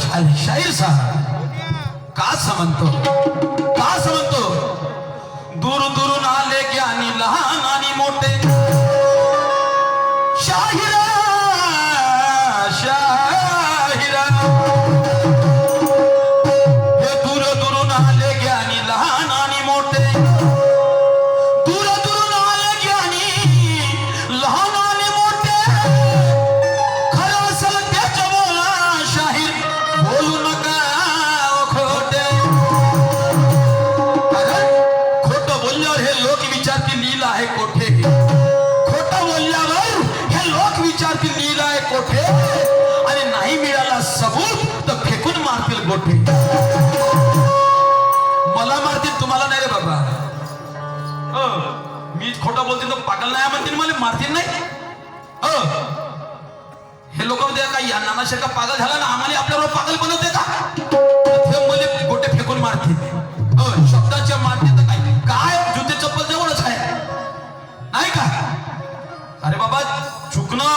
शाहीर साहेब का समजतो दूर दूरून आले ज्ञानी लहान आणि मोठे शाहिरा शाहिरा हे दूर दूरून आले ज्ञानी लहान आणि मोठे दूर दूरून आले ज्ञानी लहान आणि मोठे खरं असेल त्याच्या बोला शाहीर बोलू नका खोटे खोटं बोलल्यावर हे लोक विचारतील लीला आहे कोठे खोटं बोलल्यावर हे लोक विचारतील लीला आहे कोठे आणि नाही मिळाला सबूत तर फेकून मारतील गोठे मला मारतील तुम्हाला नाही रे बाबा मी खोटं बोलतील तर पागल नाही म्हणतील मला मारतील नाही हे लोक म्हणते का या नानाशे का पागल झाला ना आम्हाला आपल्यावर पागल बनवते का ते मला गोटे फेकून मारतील शब्दाच्या मारते तर काय जुते चप्पल जवळच आहे नाही का अरे बाबा चुकणं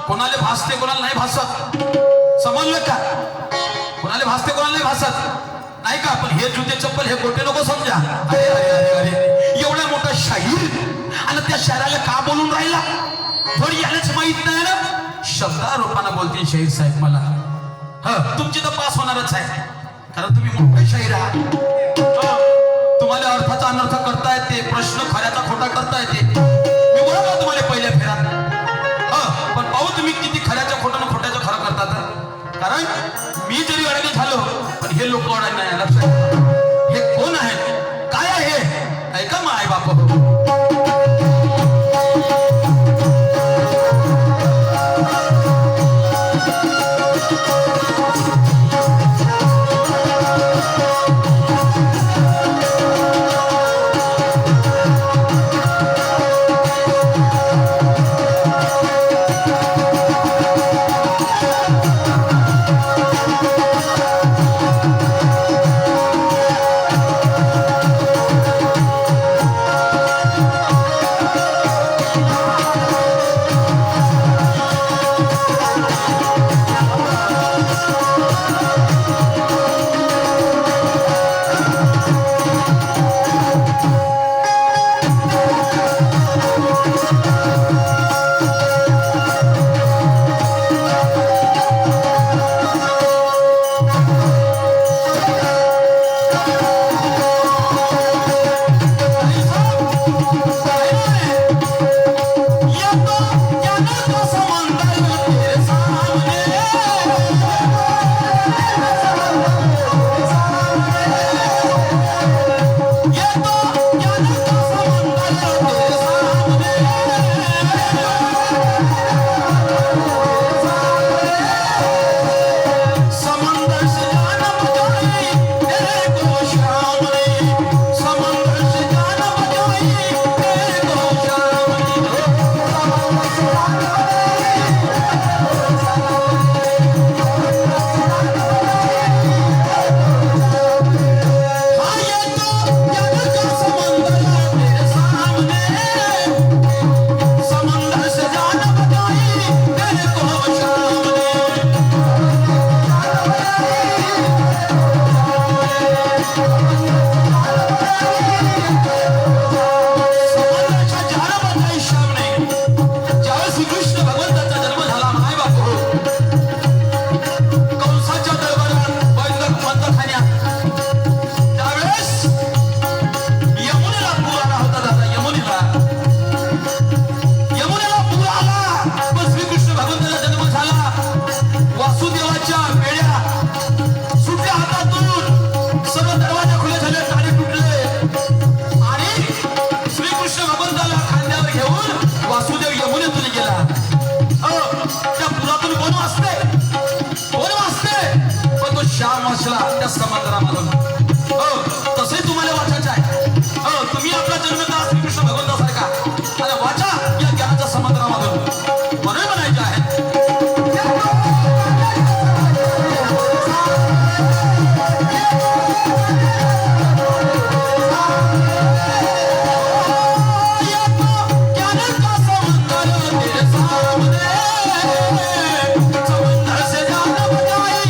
कोणाला भासते कोणाला नाही भासत समजलं का कोणाला भासते कोणाला नाही भासत नाही का पण हे जुते चप्पल हे गोटे नको समजा अरे अरे अरे अरे एवढा मोठा शाहीर आणि त्या शायराला का बोलून राहिला थोडी यालाच माहित नाही ना शब्दारूपानं बोलतील शाहीर साहेब मला तुमची तर पास होणारच आहे कारण तुम्ही मोठे शाहीर आहात तुम्हाला अर्थाचा अनर्थ करता येते प्रश्न खऱ्याचा खोटा करता येते मी बोलतो तुम्हाला पहिल्या फेरात पण पाहू तुम्ही किती खऱ्याच्या खोट्यानं खोट्याचं खरं करतात कारण मी जरी अडणी झालो पण हे लोक अडणी नाही लक्षात हे कोण आहेत काय आहे ऐका मग आई बाप समुद्रामधून तसे तुम्हाला वाचायचे आहे तुम्ही आपला जन्म श्रीकृष्ण भगवंतासारखा आणि वाचा या ज्ञानाच्या समुद्रामधून म्हणून म्हणायचे आहे समंदर से जान बजाई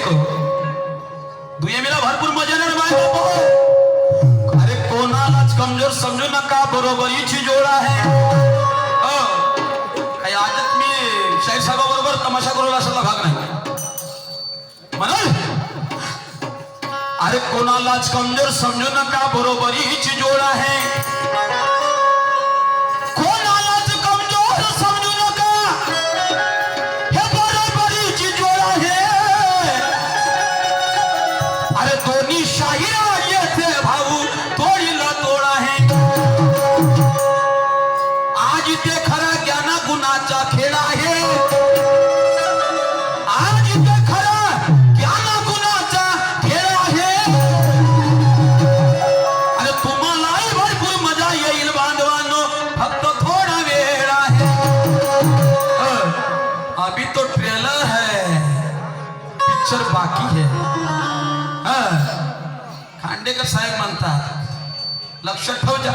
एक दुय्यमीला भरपूर मजा येणार माय बापू. अरे कोणालाच कमजोर समजू नका, बरोबरीची जोड आहे. काही आजच मी शाहीर साहेबाबरोबर तमाशा करू असायला भाग नाही म्हणाल. अरे कोणालाच कमजोर समजू नका, बरोबरीची जोड आहे. कोणालाच कमजोर समजू नका, हे बरोबरीची जोड आहे. अरे दोन्ही शाहीर येथे भाऊ तोडीला तोड आहे. आज इथे खरा ज्ञाना गुणाचा खेळ आहे. आज इथे खरा ज्ञाना गुणाचा खेळ आहे. आणि तुम्हालाही भरपूर मजा येईल बांधवांनो, फक्त थोडा वेळ आहे. अभी तो ट्रेलर है, पिक्चर बाकी है. खांडेकर साहेब म्हणतात, लक्षात ठेव जा.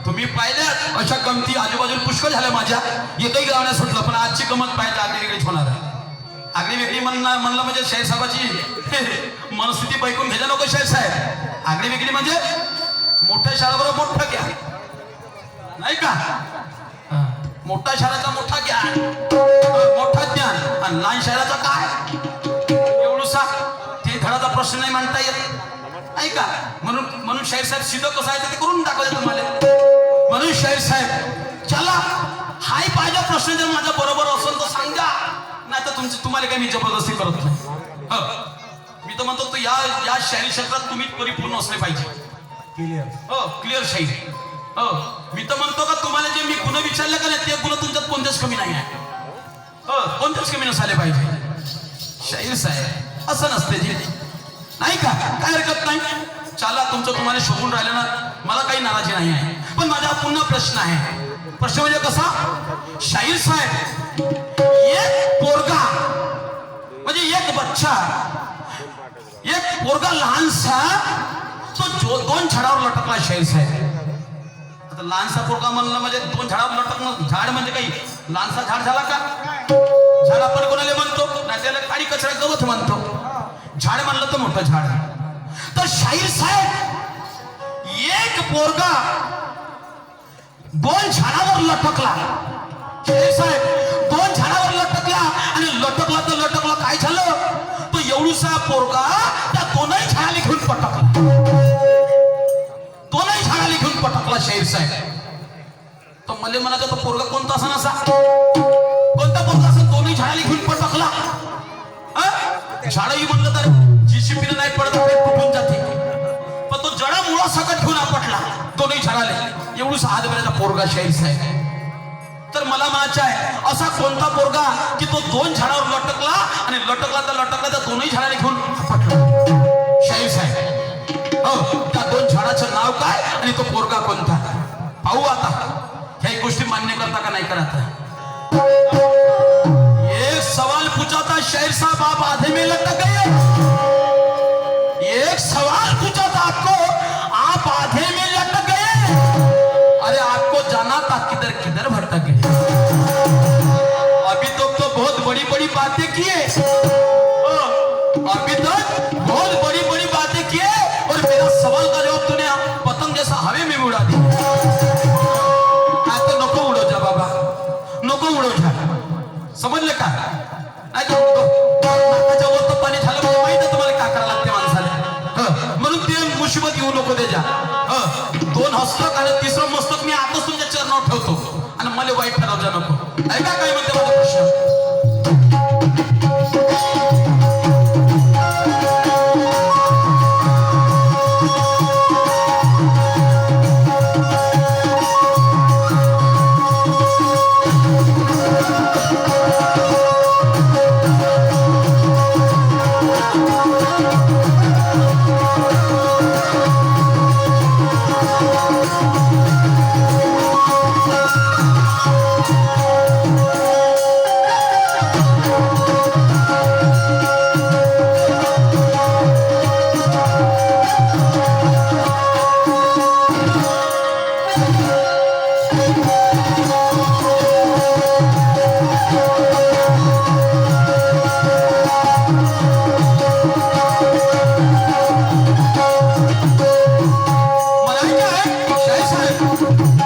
तुम्ही पाहिल्यात अशा गमती आजूबाजूला पुष्कळ झाल्या माझ्या, एकही गावण्या सुटलं. पण आजची गमत पाहिजे आगळी वेगळीच होणार आहे. आगळी वेगळी म्हणणं म्हणजे शाहीर साहेबाची मनस्थिती पैकून घ्यायला नको. शाहीर साहेब आगळी वेगळी म्हणजे मोठ्या शाळेबरोबर मोठं ज्ञान नाही का. मोठ्या शाळेचा मोठा ज्ञान, मोठा ज्ञान. आणि लहान शहराचा काय एवढं सा ते धडाचा प्रश्न नाही म्हणता येत नाही का. म्हणून शाहीर साहेब सिद्ध कसं आहे ते करून दाखवले तुम्हाला. म्हणून शाहीर साहेब चला, हाय पाहिजे प्रश्न जर माझ्या बरोबर असेल तर सांगा, नाही तर तुम्हाला काही मी जबरदस्ती करत नाही. मी तर म्हणतो या शाहीर क्षेत्रात तुम्ही परिपूर्ण असले पाहिजे. क्लिअर शाहीर. मी तर म्हणतो का तुम्हाला जे मी गुण विचारले का नाही ते गुण तुमच्यात कोणतेच कमी नाही आहे. कोणतेच कमी नसायला पाहिजे. शाहीर साहेब असं नसते जे नाही का. काय हरकत नाही. चला तुमचं तुम्हाला शोभून राहिलं ना, मला काही नाराजी नाही आहे. पण माझा पुन्हा प्रश्न आहे. प्रश्न म्हणजे कसा, शाहीर साहेब एक पोरगा म्हणजे एक बच्चा, एक पोरगा लहानसा तो दोन झाडावर लटकला. शाहीर साहेब आता लहानसा पोरगा म्हणलं म्हणजे दोन झाडावर लटकणं. झाड म्हणजे काही लहानसा झाड झाला का. झाड आपण कोणाला म्हणतो ना, त्याला काळी कचरा गवत म्हणतो. झाड म्हणलं तर मोठं झाड. तर शाहीर साहेब एक पोरगा दोन झाडावर लटकला. शाहीर साहेब दोन झाडावर लटकला आणि लटकला तर लटकला. काय झालं, तो एवढूसा पोरगा त्या दोनही झाडाला घेऊन पटकला. दोनही झाडाला घेऊन पटकला शाहीर साहेब. तर मला म्हणायचं तो पोरगा कोणता असा नसा, कोणता पोरगा असं दोन्ही झाडाला घेऊन पटकला. झाडही म्हणलं तर जीसीपीने नाही पडत, तुटून जाते. पण तो जडा मुळा सकट घेऊन आपटला दोन्ही झाडाले. एवढूसा हात बेल्याचा पोरगा शाहीर साहेब. तर मला म्हणायचं आहे असा कोणता पोरगा की तो दोन झाडावर लटकला आणि लटकला तर दोन्ही झाडाने घेऊन आपटला. शाहीर साहेब त्या दोन झाडाचं नाव काय आणि तो पोरगा कोणता. पाहू आता ह्या गोष्टी मान्य करता का नाही करता. एक सवाल पूछा था शाहीर साहब, आप आधे में लटक गए. एक सवाल पूछा था आपको, आप आधे में लटक गए. अरे आपको जाना था किधर किधर भटक गए. अभी तक तो बहुत बड़ी बड़ी बातें किए, अभी तक बहुत बड़ी बड़ी बातें किए और मेरा सवाल का जवाब तूने पतंग जैसा हवे में उड़ा दिया. आता नको उडो जा बाबा, नको उडो जा. समजलं का. नाकाच्या वर तर पाणी झालं म्हणजे माहिती तुम्हाला काय करायला लागते माणसाला. म्हणून ते मुसीबत येऊ नको त्याच्या. दोन हस्तक आणि तिसरं मस्तक मी आताच तुमच्या चरणावर ठेवतो आणि मला वाईट ठरवजा नको. ऐका काय म्हणते माझा प्रश्न. शाहीर साहेब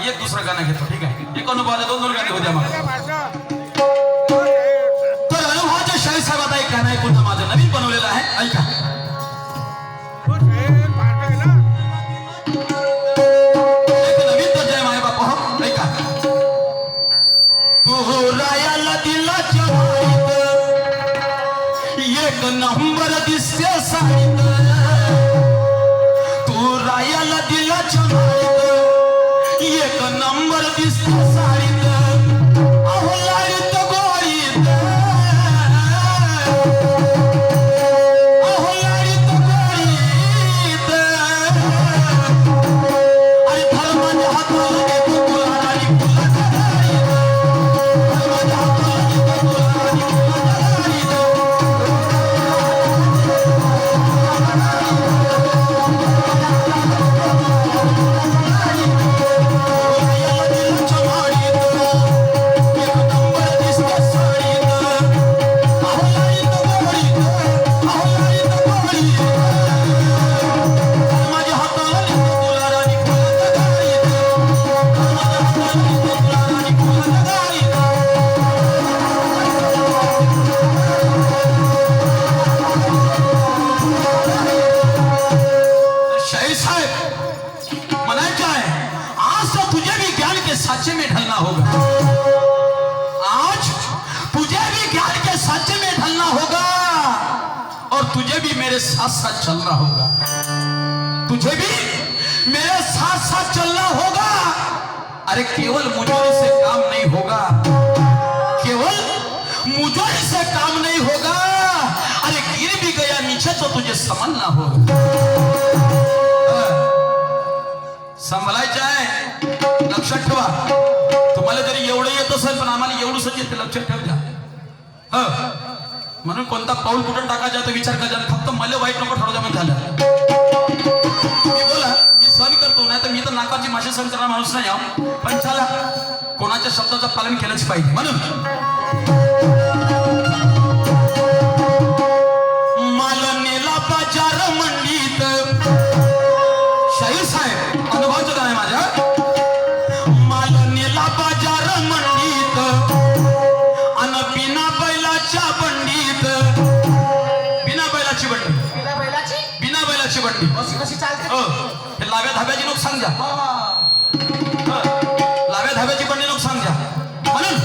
एक दुसरं गाणं घेतो ठीक आहे एक अनुभवाला दोन गाणी होत्या मग तर अनुभवाच्या शाहीर साहेब आता एक गाणं ऐकून माझं नवीन बनवलेलं आहे ऐका एक नवीन तर जय माय बाप हो ऐका तू रायाला दिला जवाईत एक नंबर दिसते साईत तू रायाला दिला जवाईत एक नंबर दिसतो साडीत अहो लाडीत गोळीत अहो लाडीत गोळीत अरे धर्माच्या हाताला देतो तुला राणी फुला धर्माच्या हाताला देतो तुला राणी साचे में ढलना होगा आज तुझे भी ज्ञान के साचे में ढलना होगा और तुझे भी मेरे साथ साथ चलना होगा तुझे भी मेरे साथ साथ चलना होगा अरे केवल मुझोरी से काम नहीं होगा केवल मुझोरी से काम नहीं होगा अरे गिर भी गया नीचे तो तुझे संभलना होगा संभलायचं आहे लक्षात ठेवा तुम्हाला जरी एवढं येत असेल पण आम्हाला एवढंच येते लक्षात ठेवा म्हणून कोणता पाऊल कुठं टाकायचा तो विचार करायचा फक्त मला वाईट नको ठरवता म्हणून झालं मी बोला मी सहन करतो नाही तर मी तर नाकाची माशी सहन करणारा माणूस नाही पण चला कोणाच्या शब्दाचं पालन केलंच पाहिजे. म्हणून माल नेला बाजार मंडीत, शाहीर साहेब अनुभवाचं काय माझ्या. माल नेला बाजार मंडीत अन बिना बैलाच्या बंडीत. बिना बैलाची बंडी, बिना बैलाची बंडी कशी चालते. हे लाव्या धाब्याची लोक सांगा, लाव्या धाब्याची बंडी लोक सांगा. म्हणून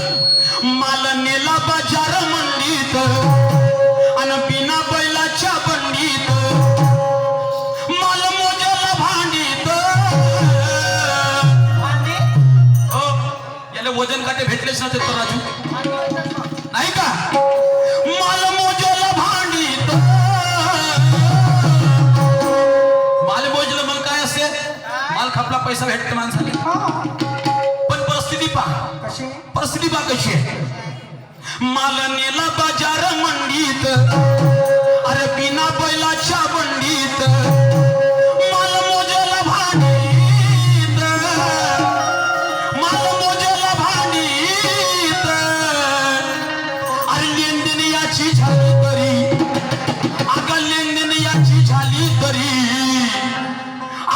माल नेला बाजार मंडीत अन बिना बैलाच्या बंडीत माल मोजाला भांडीत. हो याला वजन काटे भेटलेच ना ते तर राजू नाही का. माल मोजाला भांडीत. माल मोजलं मग काय असते, माल खपला पैसा भेटते माणसाला. पण परिस्थिती पहा, परिस्थिती पहा कशी आहे. माल नेला बाजार मंडीत अरे बिना बैलाच्या बंडीत माल मोजाला भांडीत. माल मोजाला भांडीत. अरे लेनदेन याची झाली तरी, अगं लेनदेन याची झाली तरी,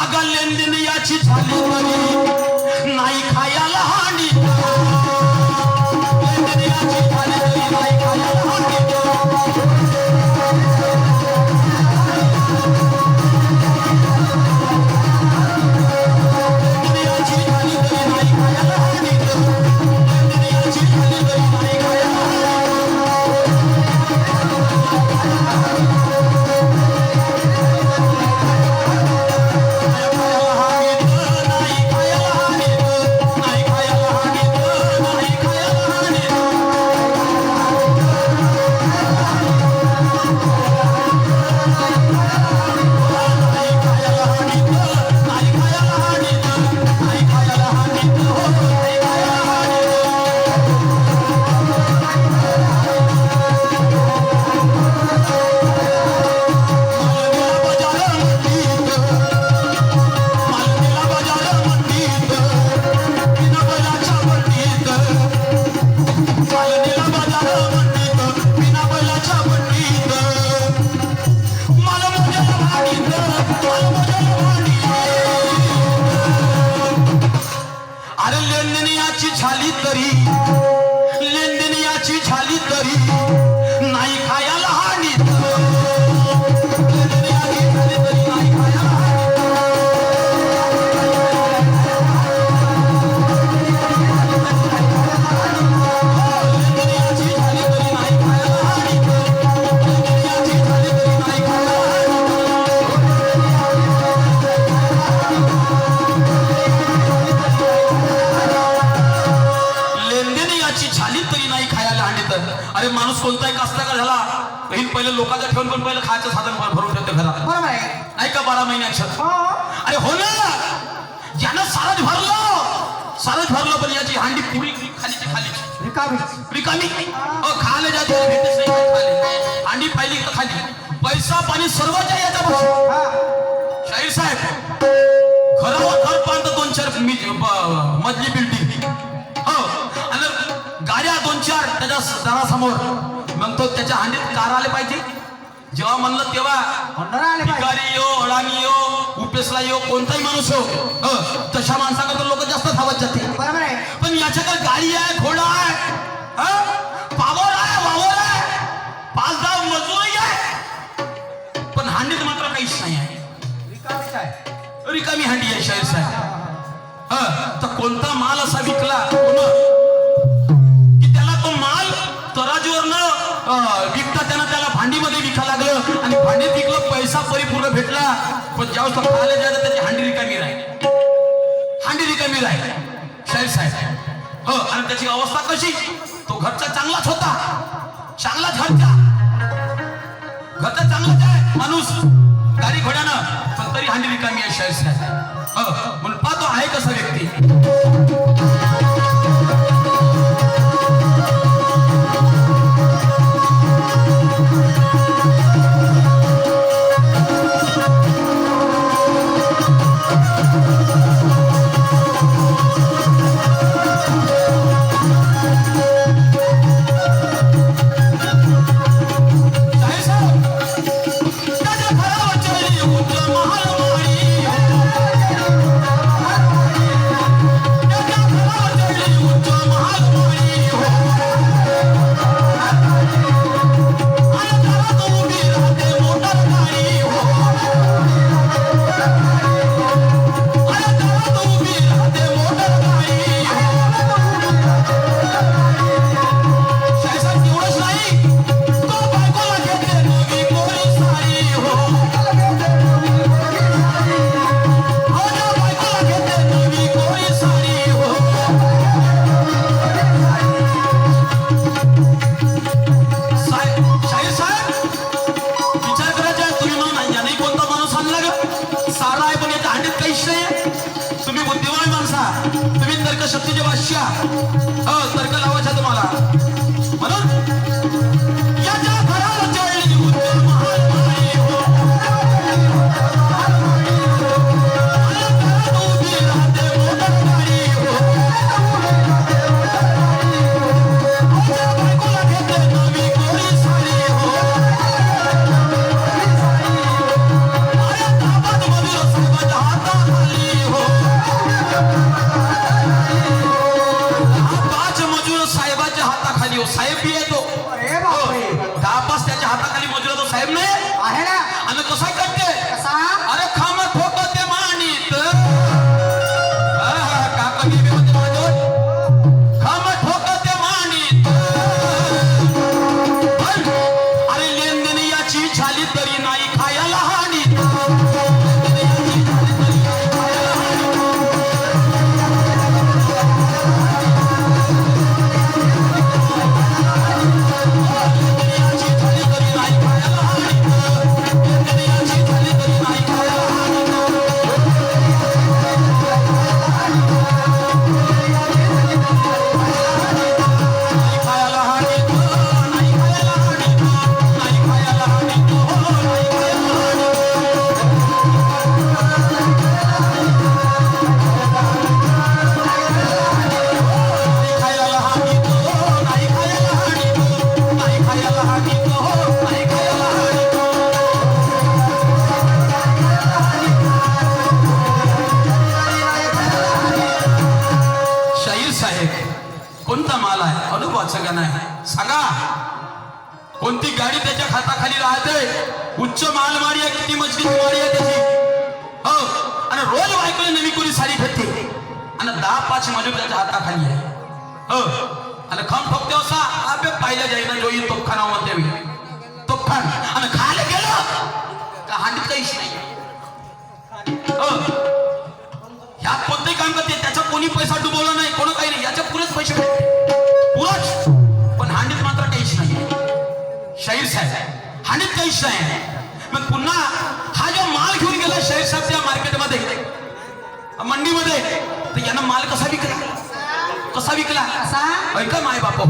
अगं लेनदेन याची झाली तरी नाही खायला हांडी. लेनदेन याची झाली तरी नाही खायला हांडी. झाली तरी, लेनदेन याची झाली तरी नाही खायला हानी. लेनदेन याची झाली तरी नाही खायला हानी. लेनदेन याची झाली तरी नाही खायला हानी. लेनदेन याची झाली तरी नाही खायला हानी. लेनदेन याची झाली तरी नाही खायला हानी. तर अरे माणूस कोणताही कास्तकार झाला पहिले लोकांचं ठेवून पण पहिलं खायचं साधन भरून ठेवते घरात, बरोबर आहे. नाही का. 12 महिन्याचं अरे हो ना. ज्यानं सारच भरलं पण याची हांडी पुरी खालीची रिकामी. खायला जाते भेटच नाही खाली. हांडी पाहिली तर खाली. पैसा पाणी सर्वच्या याच्यापासून. शाहीर साहेब घरावर घर पाहतं 2-4 मजली बिल्डिंग. हो आणि गाड्या 2-4 त्याच्या दारासमोर. मग तो त्याच्या हांडीत कार आले पाहिजे. जेव्हा म्हणलं तेव्हा भिकारी यो, अडाणी यो, उपेसला यो, कोणताही माणूस हो तशा माणसाकडे लोक जास्त धावत जाते. बरोबर आहे. पण याच्याकडे गाडी आहे, घोडा आहे, पावर आहे, वावर आहे, 5-10 मजूरही आहे, पण हांडीत मात्र काहीच नाही आहे. रिकामी हांडी आहे शाहीर साहेब. तर कोणता माल असा विकला की त्याला तो माल तराजूवरनं विकता त्याला भांडीमध्ये विका लागलं आणि भांडीत विकलं, पैसा परिपूर्ण भेटला. पण ज्यावेळेस तो खायला जायचं त्याची हांडी रिकामी राहील. शाहीर साहेब. आणि त्याची अवस्था कशी. तो घरचा चांगलाच होता, घरचा चांगलाच आहे माणूस गाडी घोड्यानं, पण तरी हांडी रिकामी आहे शाहीर साहेब. म्हणून पाहतो आहे कसा व्यक्ती. हो तर्क लावायचा तुम्हाला म्हणून याच्या घराला चढली उज्ज्वल महालमाई हो. आया घरात उभी राहते मोटर गाडी हो. आमच्या बायकोला घेते नवी गोरी साडी हो. आया ताबात मजूर साहेबाच्या हाताखाली हो. हा पाच मजूर साहेबाच्या हाताखाली हो. साहेब बी येतो अरे बापरे. 10-5 त्याच्या हाताखाली मजूर तो साहेब नाही आहे ना आणि कसा करते कसा अरे खाम ठोकते माणीत का कमी बी होते माझ्यावर खाम ठोकते माणीत पण अरे लेनदेन याची झाली तरी नाही खायला हानीत. लेनदेन याची झाली तरी नाही खायला हानीत. लेनदेन याची झाली तरी नाही खायला हानीत. लेनदेन याची झाली तरी नाही खायला हानीत. नाही खायला हानीत. नाही खायला हानीत. नाही खायला हानीत. नाही खायला हानीत. नाही खायला हानीत. नाही खायला हानीत. नाही खायला हानीत. नाही खायला हानीत. शाहीर साहेब कोणता माल आहे अनुभवाचं का नाही सांगा. कोणती गाडी त्याच्या हाताखाली राहते उच्च मालमाडी आहे किती मजबूत माडी आहे त्याची हो आणि रोज बायकोला नवी कोणी साडी भेटते आणि 10-5 मजूर त्याच्या हाताखाली आहे हो आणि खम ठोकते असा आपे पाहिलं जाईना जोई तोफखाना म्हणते तोफखान आणि खायला गेलं का हांडीत काहीच नाही हो. ह्यात कोणतेही काम करते त्याचा कोणी पैसा डुबवला नाही कोण काही नाही याच्या पुरेच पैसे भेटते पुरच पण हांडीत मात्र काहीच नाही. शाहीर साहेब हांडीत काहीच नाही. मग पुन्हा हा जो माल घेऊन गेला शाहीर साहेब त्या मार्केटमध्ये मंडीमध्ये तर यानं माल कसा विकला कसा ऐका माय बाप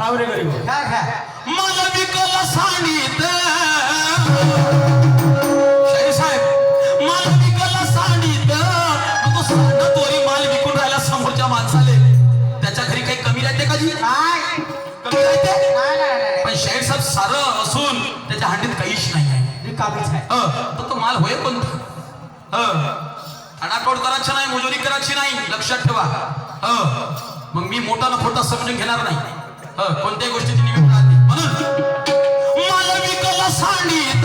आवरे गरीब काय काय मला विकला सांडीत शाहीर साहेब मला विकला सांडीत तो सांडा तोरी माल विकून राहिला समोरच्या माणसाले त्याच्या घरी काही कमी राहते का जी काय कमी राहते नाही पण शाहीर साहेब सारं असून त्याच्या हांडीत काहीच नाही आहे रिकामीच आहे तो माल होय कोणता अनाटोड करायचं नाही मजुरी करायची नाही लक्षात ठेवा मग मी मोठा ना खोटा समजून घेणार नाही कोणत्याही गोष्टीची निमित्त राहते म्हणून मला विकला सांडीत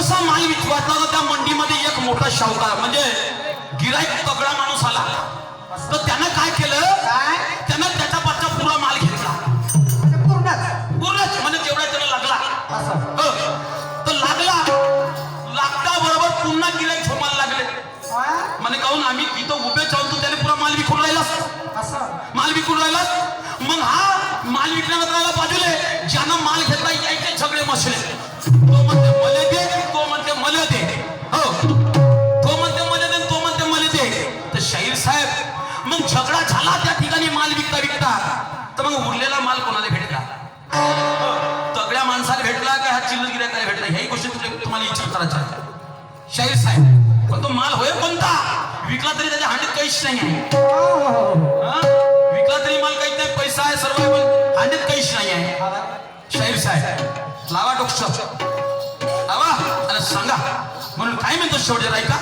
थोडासा माल विकवायचा होता त्या मंडीमध्ये एक मोठा शाहूकार म्हणजे गिराईक तगडा माणूस आला तर त्यानं काय केलं काय त्यानं त्याचा पाठचा पुरा माल घेतला पूर्णच म्हणजे जेवढा त्याला लागला हो. तर लागता बरोबर पुन्हा गिराईक झोमायला लागले म्हणे काहून आम्ही इथं उभे चालतो त्याने पुरा माल विकून राहिला मग हा माल विकण्यात राहिला बाजूले ज्यानं माल घेतला यायचे सगळे मसले तो म्हणते मले दे तो म्हणते मले दे हो तो म्हणते मले दे तो म्हणते मले दे तर शाहीर साहेब मग झगडा झाला त्या ठिकाणी माल विकता तर मग उरलेला माल कोणाला भेटला तगड्या माणसाला भेटला का ह्या चिल्लर गिऱ्हाईकाला भेटला ह्याही गोष्टी तुम्हाला विचार करायचा आहे शाहीर साहेब पण तो माल होय कोणता विकला तरी त्याच्या हांडीत काहीच नाही आहे विकला तरी माल काहीच नाही पैसा आहे सर्व आहे पण हांडीत काहीच नाही आहे शाहीर साहेब लावा डोकं लावा आणि सांगा म्हणून काय म्हणतो शेवटच्या रायका